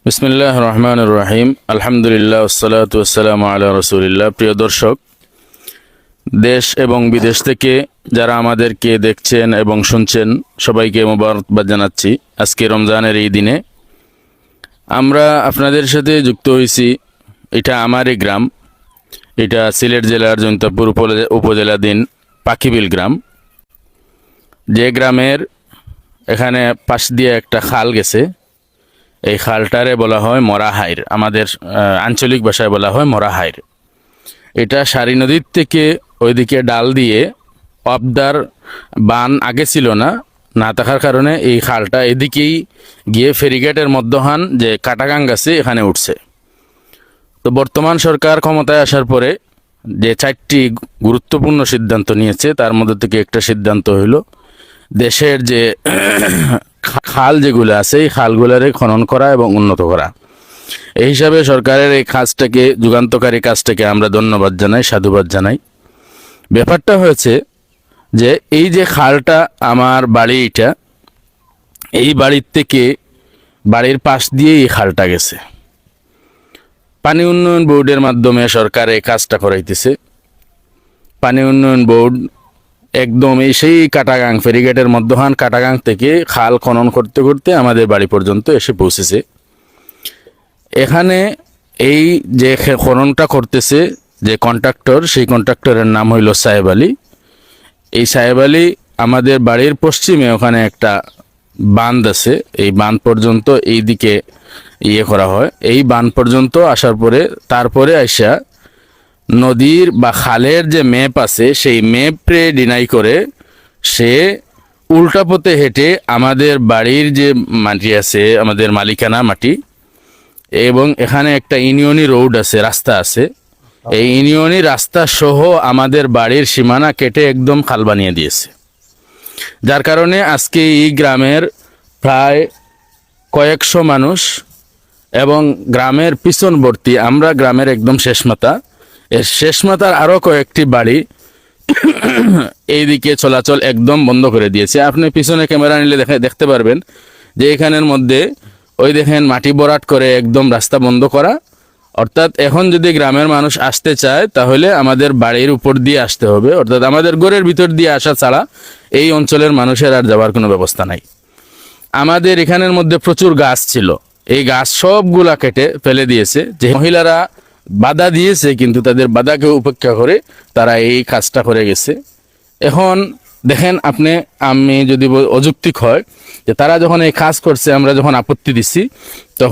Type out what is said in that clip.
বিসমিল্লাহ রহমান রহিম। আলহামদুলিল্লাহ ওসসালাতু ওয়াসসালামু আলা রাসূলিল্লাহ। প্রিয় দর্শক, দেশ এবং বিদেশ থেকে যারা আমাদেরকে দেখছেন এবং শুনছেন, সবাইকে মোবারকবাদ জানাচ্ছি। আজকে রমজানের এই দিনে আমরা আপনাদের সাথে যুক্ত হয়েছি। এটা আমারই গ্রাম, এটা সিলেট জেলার জৈন্তাপুর উপজেলাধীন পাখিবিল গ্রাম। যে গ্রামের এখানে পাশ দিয়ে একটা খাল গেছে, এই খালটারে বলা হয় মরাহাইর, আমাদের আঞ্চলিক ভাষায় বলা হয় মরাহাইর। এটা সারি নদীর থেকে ওইদিকে ডাল দিয়ে অবদার বান আগে ছিল না থাকার কারণে এই খালটা এদিকেই গিয়ে ফেরিঘাটের মধ্যহান যে কাটাগাং আছে এখানে উঠছে। তো বর্তমান সরকার ক্ষমতায় আসার পরে যে 4টি গুরুত্বপূর্ণ সিদ্ধান্ত নিয়েছে, তার মধ্যে থেকে একটা সিদ্ধান্ত হইল দেশের যে খাল যেগুলো আছে এই খালগুলারে খনন করা এবং উন্নত করা। এই হিসাবে সরকারের এই কাজটাকে, যুগান্তকারী কাজটাকে আমরা ধন্যবাদ জানাই, সাধুবাদ জানাই। ব্যাপারটা হয়েছে যে এই যে খালটা, আমার বাড়ি এটা, এই বাড়ির থেকে বাড়ির পাশ দিয়ে এই খালটা গেছে। পানি উন্নয়ন বোর্ডের মাধ্যমে সরকার এই কাজটা করাইতেছে। পানি উন্নয়ন বোর্ড একদম এই সেই কাটাগাং, ফেরিঘাটের মধ্যহান কাটাগাং থেকে খাল খনন করতে করতে আমাদের বাড়ি পর্যন্ত এসে পৌঁছেছে। এখানে এই যে খননটা করতেছে যে কন্ট্রাক্টর, সেই কন্ট্রাক্টরের নাম হইল সাহেব আলী। এই সাহেব আলী আমাদের বাড়ির পশ্চিমে ওখানে একটা বাঁধ আছে, এই বাঁধ পর্যন্ত এই দিকে করা হয়। এই বাঁধ পর্যন্ত আসার পরে তারপরে আইসা নদীর বা খালের যে ম্যাপ আছে সেই ম্যাপে ডিনাই করে সে উল্টা পথে হেঁটে আমাদের বাড়ির যে মাটি আছে, আমাদের মালিকানা মাটি, এবং এখানে একটা ইউনিয়নি রোড আছে, রাস্তা আছে, এই ইউনিয়নি রাস্তা সহ আমাদের বাড়ির সীমানা কেটে একদম খাল বানিয়ে দিয়েছে। যার কারণে আজকে এই গ্রামের প্রায় কয়েকশো মানুষ এবং গ্রামের পিছনবর্তী, আমরা গ্রামের একদম শেষ মাথা, এর শেষ মাথার আরও কয়েকটি বাড়ি এইদিকে চলাচল একদম বন্ধ করে দিয়েছে। আপনি পিছনে ক্যামেরা নিলে দেখতে পারবেন যে এখানের মধ্যে ওই দেখেন মাটি ভরাট করে একদম রাস্তা বন্ধ করা। অর্থাৎ এখন যদি গ্রামের মানুষ আসতে চায় তাহলে আমাদের বাড়ির উপর দিয়ে আসতে হবে, অর্থাৎ আমাদের ঘরের ভিতর দিয়ে আসা ছাড়া এই অঞ্চলের মানুষের আর যাওয়ার কোনো ব্যবস্থা নাই। আমাদের এখানের মধ্যে প্রচুর গাছ ছিল, এই গাছ সবগুলা কেটে ফেলে দিয়েছে। যে মহিলারা বাধা দিয়েছে, কিন্তু তাদের বাধাকে উপেক্ষা করে তারা এই কাজটা করে গেছে। এখন দেখেন আপনি, আমি যদি অযৌক্তিক হয় যে তারা যখন এই কাজ করছে, আমরা যখন আপত্তি দিচ্ছি তখন